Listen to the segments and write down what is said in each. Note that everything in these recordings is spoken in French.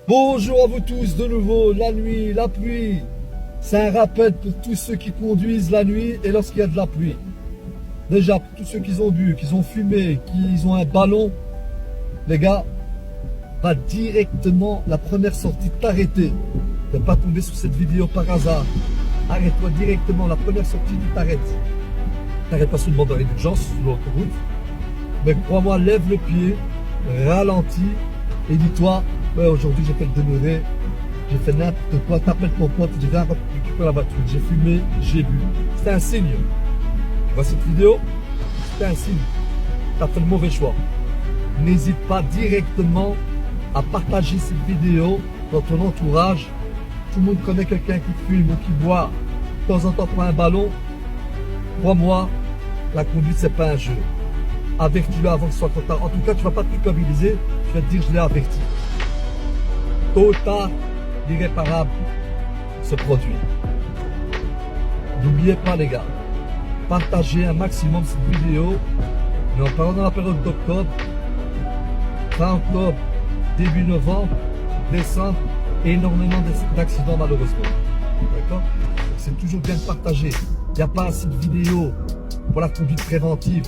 Bonjour à vous tous de nouveau, la nuit, la pluie. C'est un rappel pour tous ceux qui conduisent la nuit et lorsqu'il y a de la pluie. Déjà, pour tous ceux qui ont bu, qui ont fumé, qui ont un ballon, les gars, va directement la première sortie, t'arrêter. Ne pas tomber sur cette vidéo par hasard. Arrête-toi directement, la première sortie, tu t'arrêtes. T'arrêtes pas sur le bord d'arrêt d'urgence, sur l'autoroute. Mais crois-moi, lève le pied, ralentis et dis-toi, ouais, aujourd'hui j'ai fait le demeuré, j'ai fait n'importe quoi, t'appelles ton pote, tu dis viens récupérer la voiture, j'ai fumé, j'ai bu. C'est un signe. Tu vois cette vidéo? C'est un signe. Tu as fait le mauvais choix. N'hésite pas directement à partager cette vidéo dans ton entourage. Tout le monde connaît quelqu'un qui fume ou qui boit, de temps en temps prend un ballon. Crois-moi, la conduite c'est pas un jeu. Avertis-le avant que ce soit trop tard. En tout cas, tu ne vas pas te culpabiliser, tu vas te dire je l'ai averti. Tôt ou tard, l'irréparable se produit. N'oubliez pas les gars, partagez un maximum cette vidéo. Mais en parlant dans la période d'octobre, fin octobre, début novembre, décembre, énormément d'accidents malheureusement. D'accord? C'est toujours bien de partager. Il n'y a pas assez de vidéos pour la conduite préventive.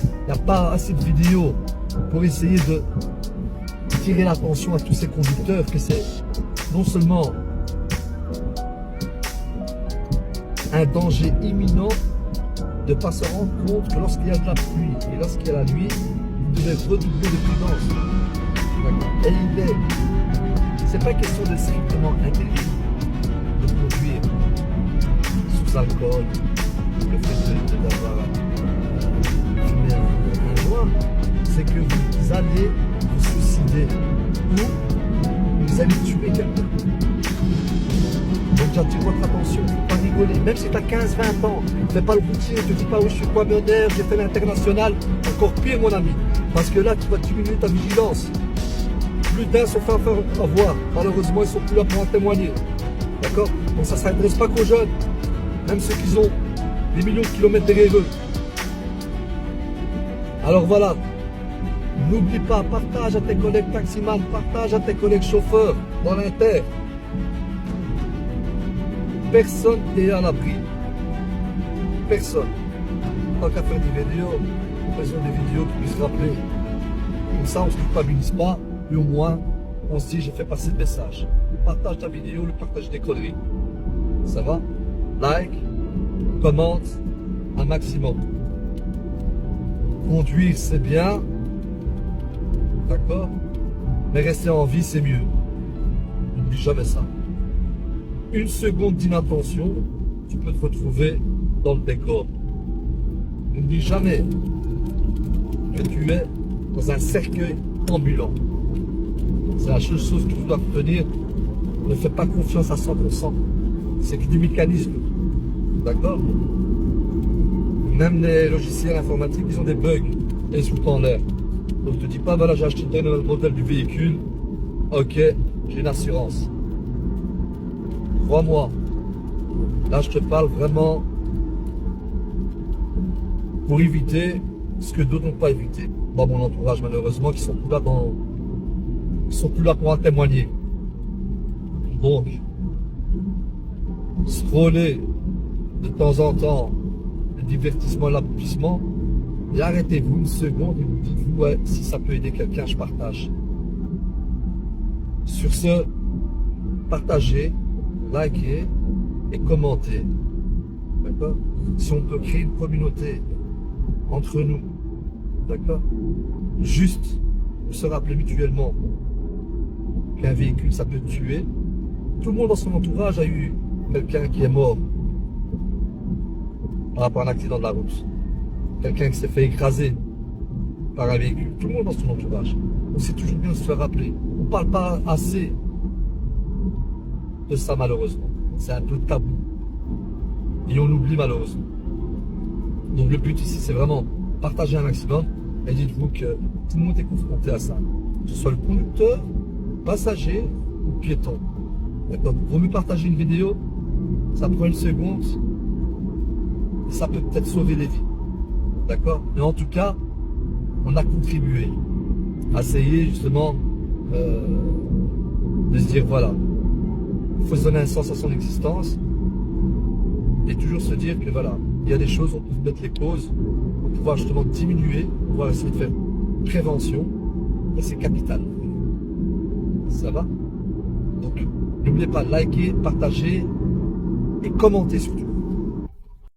Il n'y a pas assez de vidéos pour essayer de tirer l'attention à tous ces conducteurs que c'est non seulement un danger imminent de ne pas se rendre compte que lorsqu'il y a de la pluie et lorsqu'il y a la nuit, vous devez redoubler de prudence. Et c'est pas question de strictement interdit de conduire sous alcool, le fait d'avoir fumé un joint, c'est que vous allez vous suicider ou vous allez tuer quelqu'un. Donc j'attire votre attention, faut pas rigoler, même si tu as 15-20 ans, fais pas le routier, ne te dis pas oui je suis camionneur, j'ai fait l'international, encore pire mon ami, parce que là tu vas diminuer ta vigilance. Plus d'un se fait avoir, malheureusement ils sont plus là pour en témoigner. D'accord? Donc ça ne s'adresse pas qu'aux jeunes, même ceux qui ont des millions de kilomètres derrière eux. Alors voilà, n'oublie pas, partage à tes collègues taximans, partage à tes collègues chauffeurs dans l'inter. Personne n'est à l'abri. Personne. Tant qu'à faire des vidéos, faisons des vidéos qui puissent rappeler. Comme ça, on ne se culpabilise pas, et au moins, on se dit, j'ai fait passer le message. Partage ta vidéo, le partage des conneries. Ça va? Like, commente, un maximum. Conduire, c'est bien. D'accord? Mais rester en vie, c'est mieux. N'oublie jamais ça. Une seconde d'inattention, tu peux te retrouver dans le décor. N'oublie jamais que tu es dans un cercueil ambulant. C'est la seule chose que tu dois retenir. Ne fais pas confiance à 100%. C'est que du mécanisme. D'accord? Même les logiciels informatiques, ils ont des bugs et ils sont en l'air. Donc ne te dis pas, voilà, j'ai acheté le nouvel modèle du véhicule. Ok, j'ai une assurance. Crois-moi, là je te parle vraiment pour éviter ce que d'autres n'ont pas évité. Dans mon entourage malheureusement, qui sont plus là pour en témoigner. Donc, scroller de temps en temps le divertissement et l'aboutissement, et arrêtez-vous une seconde et vous dites-vous, ouais, si ça peut aider quelqu'un, je partage. Sur ce, partagez, likez et commentez. D'accord? Si on peut créer une communauté entre nous, d'accord? Juste pour se rappeler mutuellement qu'un véhicule, ça peut tuer. Tout le monde dans son entourage a eu quelqu'un qui est mort par rapport à un accident de la route. Quelqu'un qui s'est fait écraser par un véhicule. Tout le monde dans son entourage. Donc c'est toujours bien de se faire rappeler. On ne parle pas assez de ça malheureusement. C'est un peu tabou. Et on oublie malheureusement. Donc le but ici c'est vraiment partager un maximum et dites-vous que tout le monde est confronté à ça. Que ce soit le conducteur, passager ou piéton. D'accord? Vaut mieux partager une vidéo, ça prend une seconde et ça peut peut-être sauver des vies. D'accord? Mais en tout cas, on a contribué à essayer justement de se dire voilà, il faut se donner un sens à son existence et toujours se dire que voilà, il y a des choses, on peut mettre les causes pour pouvoir justement diminuer, pour pouvoir essayer de faire prévention et c'est capital. Ça va? Donc n'oubliez pas, liker, partager et commenter surtout.